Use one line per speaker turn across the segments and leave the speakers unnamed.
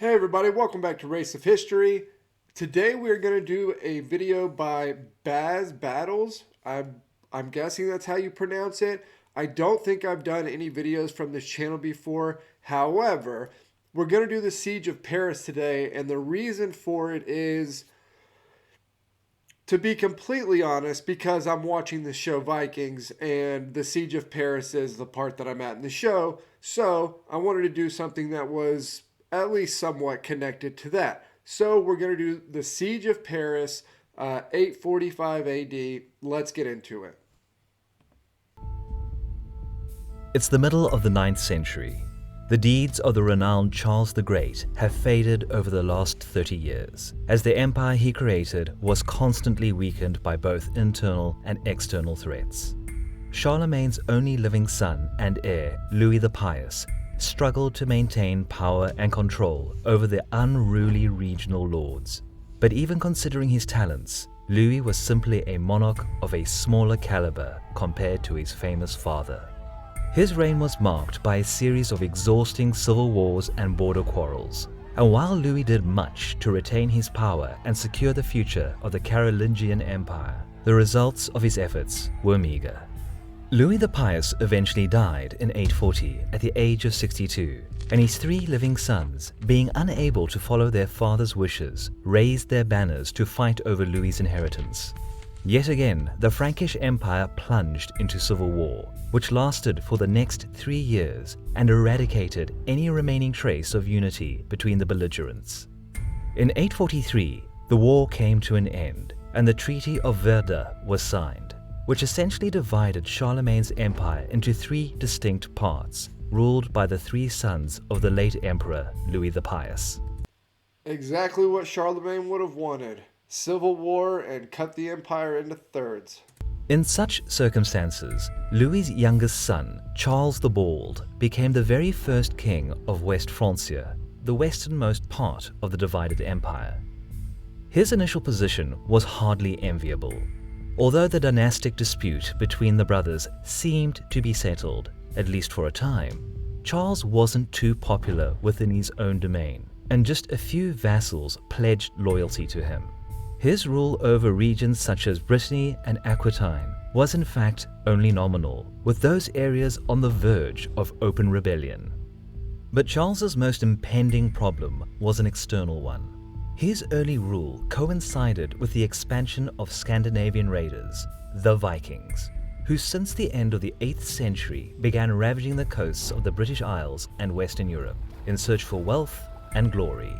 Hey everybody, welcome back to Race of History. Today we're going to do a video by Baz Battles. I'm guessing that's how you pronounce it. I don't think I've done any videos from this channel before. However, we're going to do the Siege of Paris today, and the reason for it is, to be completely honest, because I'm watching the show Vikings and the Siege of Paris is the part that I'm at in the show. So I wanted to do something that was at least somewhat connected to that. So we're going to do the Siege of Paris, 845 AD. Let's get into it.
It's the middle of the 9th century. The deeds of the renowned Charles the Great have faded over the last 30 years, as the empire he created was constantly weakened by both internal and external threats. Charlemagne's only living son and heir, Louis the Pious, struggled to maintain power and control over the unruly regional lords. But even considering his talents, Louis was simply a monarch of a smaller caliber compared to his famous father. His reign was marked by a series of exhausting civil wars and border quarrels, and while Louis did much to retain his power and secure the future of the Carolingian Empire, the results of his efforts were meager. Louis the Pious eventually died in 840 at the age of 62, and his 3 living sons, being unable to follow their father's wishes, raised their banners to fight over Louis's inheritance. Yet again, the Frankish Empire plunged into civil war, which lasted for the next 3 years and eradicated any remaining trace of unity between the belligerents. In 843, the war came to an end, and the Treaty of Verdun was signed, which essentially divided Charlemagne's empire into 3 distinct parts, ruled by the 3 sons of the late Emperor Louis the Pious.
Exactly what Charlemagne would have wanted. Civil war and cut the empire into thirds.
In such circumstances, Louis's youngest son, Charles the Bald, became the very first king of West Francia, the westernmost part of the divided empire. His initial position was hardly enviable. Although the dynastic dispute between the brothers seemed to be settled, at least for a time, Charles wasn't too popular within his own domain, and just a few vassals pledged loyalty to him. His rule over regions such as Brittany and Aquitaine was in fact only nominal, with those areas on the verge of open rebellion. But Charles's most impending problem was an external one. His early rule coincided with the expansion of Scandinavian raiders, the Vikings, who since the end of the 8th century began ravaging the coasts of the British Isles and Western Europe in search for wealth and glory.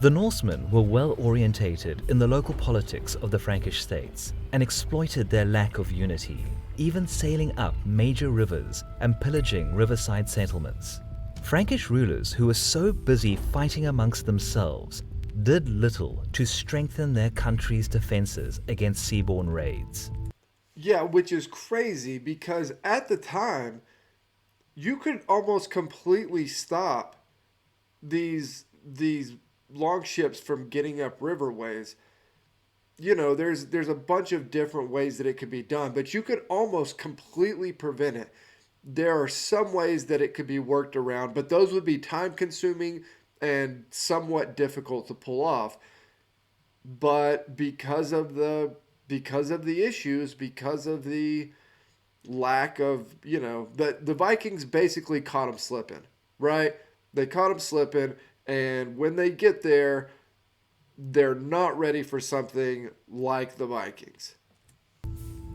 The Norsemen were well orientated in the local politics of the Frankish states and exploited their lack of unity, even sailing up major rivers and pillaging riverside settlements. Frankish rulers who were so busy fighting amongst themselves did little to strengthen their country's defenses against seaborne raids.
Yeah, which is crazy because at the time, you could almost completely stop these longships from getting up riverways. You know, there's a bunch of different ways that it could be done, but you could almost completely prevent it. There are some ways that it could be worked around, but those would be time consuming and somewhat difficult to pull off. But because of the issues, because of the lack of, the Vikings basically caught them slipping, right? They caught them slipping, and when they get there, they're not ready for something like the Vikings.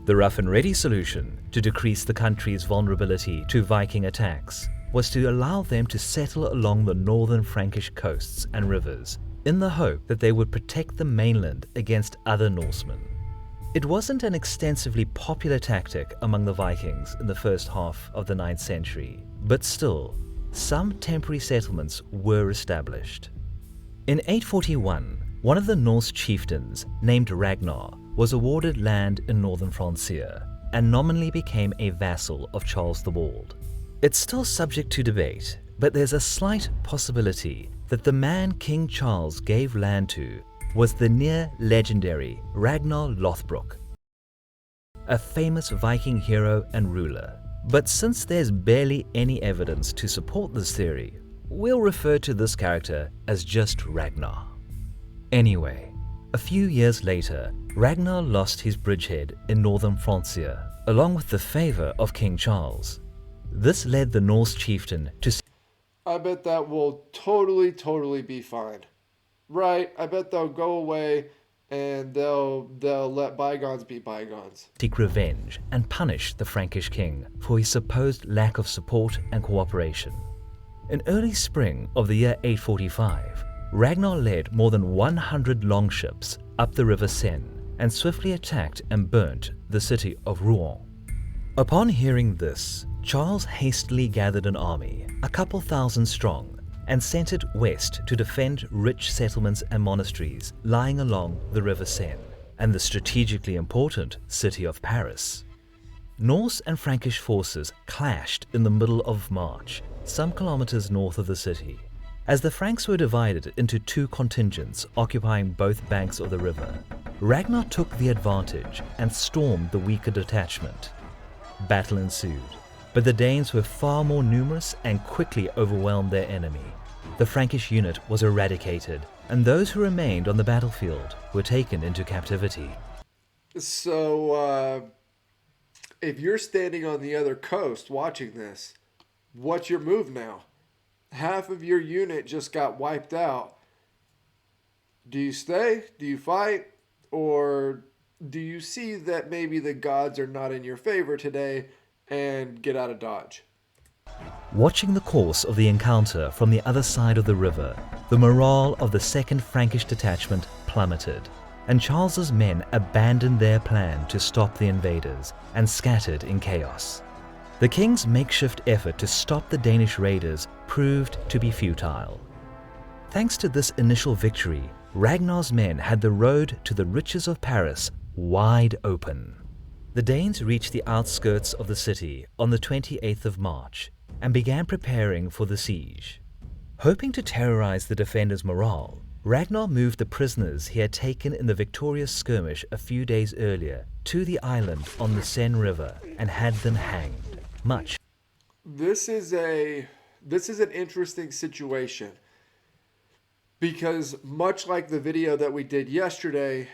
The rough and ready solution to decrease the country's vulnerability to Viking attacks was to allow them to settle along the northern Frankish coasts and rivers in the hope that they would protect the mainland against other Norsemen. It wasn't an extensively popular tactic among the Vikings in the first half of the 9th century, but still, some temporary settlements were established. In 841, one of the Norse chieftains, named Ragnar, was awarded land in northern Francia and nominally became a vassal of Charles the Bald. It's still subject to debate, but there's a slight possibility that the man King Charles gave land to was the near-legendary Ragnar Lothbrok, a famous Viking hero and ruler. But since there's barely any evidence to support this theory, We'll refer to this character as just Ragnar. Anyway, a few years later, Ragnar lost his bridgehead in northern Francia, along with the favor of King Charles. This led the Norse chieftain to
I bet that will totally be fine. Right? I bet they'll go away and they'll let bygones be bygones.
seek revenge and punish the Frankish king for his supposed lack of support and cooperation. In early spring of the year 845, Ragnar led more than 100 longships up the river Seine and swiftly attacked and burnt the city of Rouen. Upon hearing this, Charles hastily gathered an army, a couple thousand strong, and sent it west to defend rich settlements and monasteries lying along the river Seine and the strategically important city of Paris. Norse and Frankish forces clashed in the middle of March, some kilometers north of the city. As the Franks were divided into two contingents occupying both banks of the river, Ragnar took the advantage and stormed the weaker detachment. Battle ensued, but the Danes were far more numerous and quickly overwhelmed their enemy. The Frankish unit was eradicated, and those who remained on the battlefield were taken into captivity.
So, if you're standing on the other coast watching this, what's your move now? Half of your unit just got wiped out. Do you stay? Do you fight? Or do you see that maybe the gods are not in your favor today and get out of Dodge?
Watching the course of the encounter from the other side of the river, the morale of the 2nd Frankish detachment plummeted, and Charles's men abandoned their plan to stop the invaders and scattered in chaos. The king's makeshift effort to stop the Danish raiders proved to be futile. Thanks to this initial victory, Ragnar's men had the road to the riches of Paris wide open. The Danes reached the outskirts of the city on the 28th of March and began preparing for the siege. Hoping to terrorize the defenders' morale, Ragnar moved the prisoners he had taken in the victorious skirmish a few days earlier to the island on the Seine River and had them hanged.
This is an interesting situation because much like the video that we did yesterday,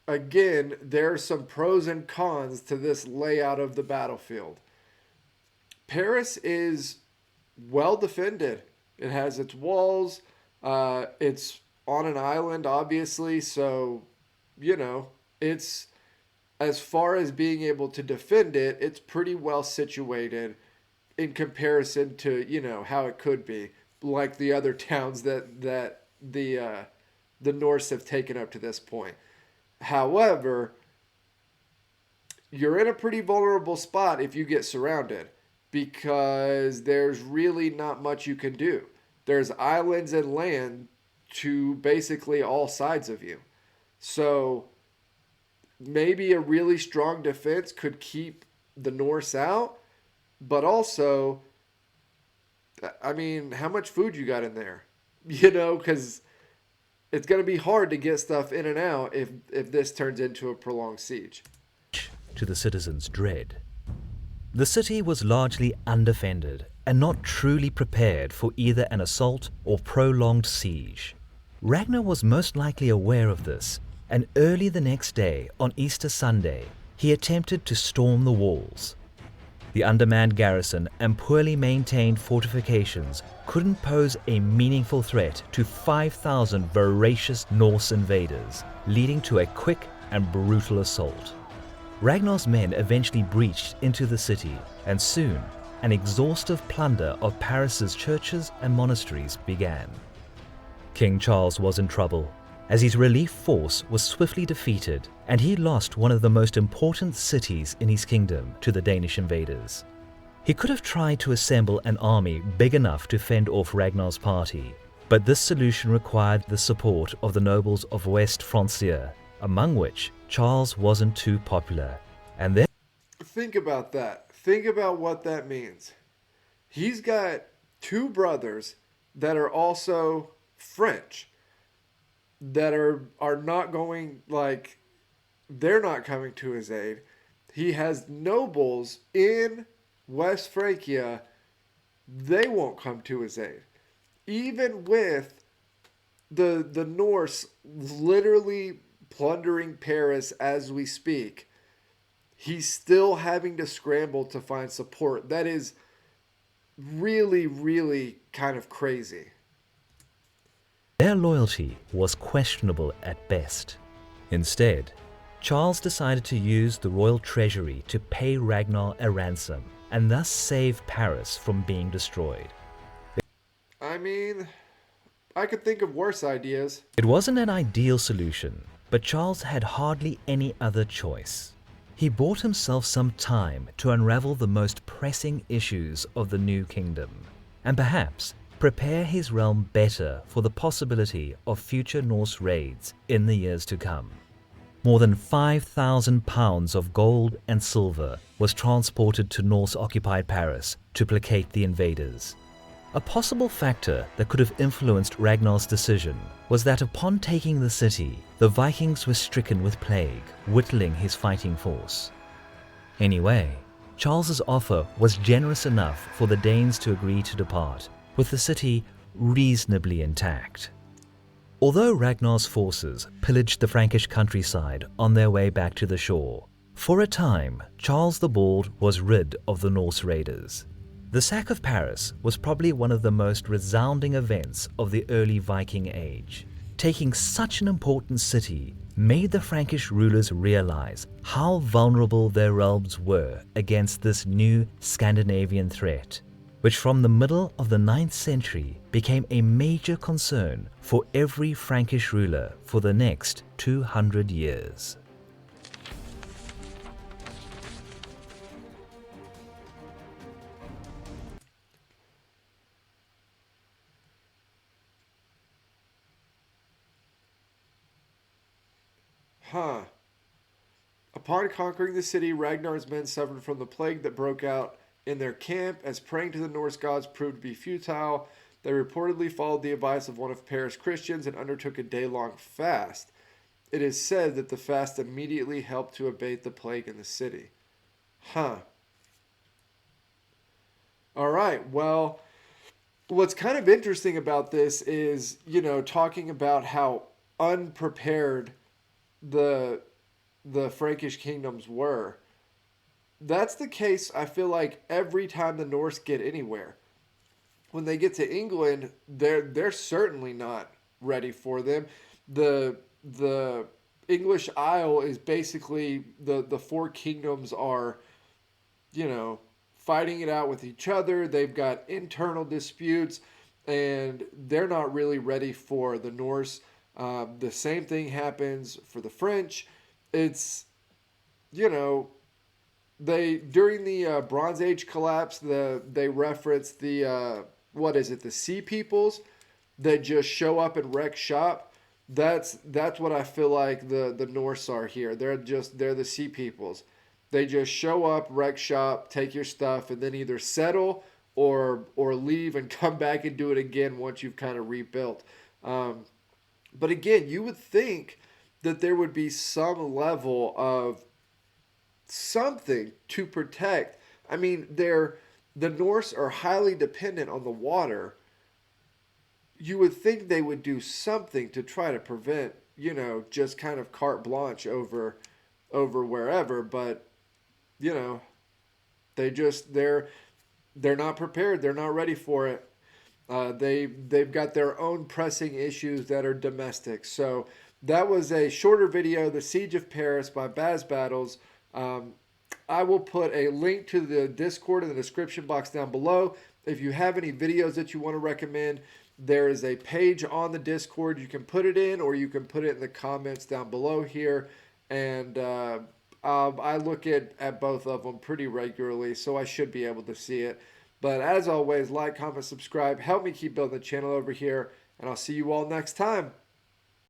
again, there are some pros and cons to this layout of the battlefield. Paris is well defended. It has its walls. It's on an island, obviously, so, it's, as far as being able to defend it, it's pretty well situated in comparison to, how it could be, like the other towns that the Norse have taken up to this point. However, you're in a pretty vulnerable spot if you get surrounded because there's really not much you can do. There's islands and land to basically all sides of you. So maybe a really strong defense could keep the Norse out, but also, I mean, how much food you got in there? Because it's going to be hard to get stuff in and out if this turns into a prolonged siege.
To the citizens' dread. The city was largely undefended and not truly prepared for either an assault or prolonged siege. Ragnar was most likely aware of this, and early the next day, on Easter Sunday, he attempted to storm the walls. The undermanned garrison and poorly maintained fortifications couldn't pose a meaningful threat to 5,000 voracious Norse invaders, leading to a quick and brutal assault. Ragnar's men eventually breached into the city, and soon an exhaustive plunder of Paris's churches and monasteries began. King Charles was in trouble, as his relief force was swiftly defeated, and he lost one of the most important cities in his kingdom to the Danish invaders. He could have tried to assemble an army big enough to fend off Ragnar's party, but this solution required the support of the nobles of West Francia, among which Charles wasn't too popular, and then...
Think about that. Think about what that means. He's got two brothers that are also French that are not going, they're not coming to his aid. He has nobles in West Francia. They won't come to his aid. even with the Norse literally plundering Paris as we speak, he's still having to scramble to find support. That is really, really kind of crazy.
Their loyalty was questionable at best. Instead, Charles decided to use the royal treasury to pay Ragnar a ransom and thus save Paris from being destroyed.
I mean, I could think of worse ideas.
It wasn't an ideal solution, but Charles had hardly any other choice. He bought himself some time to unravel the most pressing issues of the new kingdom, and perhaps prepare his realm better for the possibility of future Norse raids in the years to come. More than 5,000 pounds of gold and silver was transported to Norse-occupied Paris to placate the invaders. A possible factor that could have influenced Ragnar's decision was that upon taking the city, the Vikings were stricken with plague, whittling his fighting force. Anyway, Charles's offer was generous enough for the Danes to agree to depart, with the city reasonably intact. Although Ragnar's forces pillaged the Frankish countryside on their way back to the shore, for a time Charles the Bald was rid of the Norse raiders. The sack of Paris was probably one of the most resounding events of the early Viking Age. Taking such an important city made the Frankish rulers realize how vulnerable their realms were against this new Scandinavian threat, which from the middle of the 9th century became a major concern for every Frankish ruler for the next 200 years.
Huh. Upon conquering the city, Ragnar's men suffered from the plague that broke out in their camp. As praying to the Norse gods proved to be futile, they reportedly followed the advice of one of Paris' Christians and undertook a day-long fast. It is said that the fast immediately helped to abate the plague in the city. Huh. All right. Well, what's kind of interesting about this is, talking about how unprepared the Frankish kingdoms were. That's the case, I feel like, every time the Norse get anywhere. When they get to England, they're certainly not ready for them. The English Isle is basically the four kingdoms are, fighting it out with each other. They've got internal disputes, and they're not really ready for the Norse. The same thing happens for the French. It's, they during the Bronze Age collapse, they reference the the Sea Peoples that just show up and wreck shop. That's what I feel like the Norse are here. They're the Sea Peoples. They just show up, wreck shop, take your stuff, and then either settle or leave and come back and do it again once you've kind of rebuilt. But again, you would think that there would be some level of something to protect. I mean, the Norse are highly dependent on the water. You would think they would do something to try to prevent, just kind of carte blanche over wherever, but they're not prepared. They're not ready for it. They've got their own pressing issues that are domestic. So that was a shorter video, The Siege of Paris by Baz Battles. I will put a link to the Discord in the description box down below. If you have any videos that you want to recommend, there is a page on the Discord. You can put it in, or you can put it in the comments down below here. And I look at both of them pretty regularly, so I should be able to see it. But as always, like, comment, subscribe. Help me keep building the channel over here, and I'll see you all next time.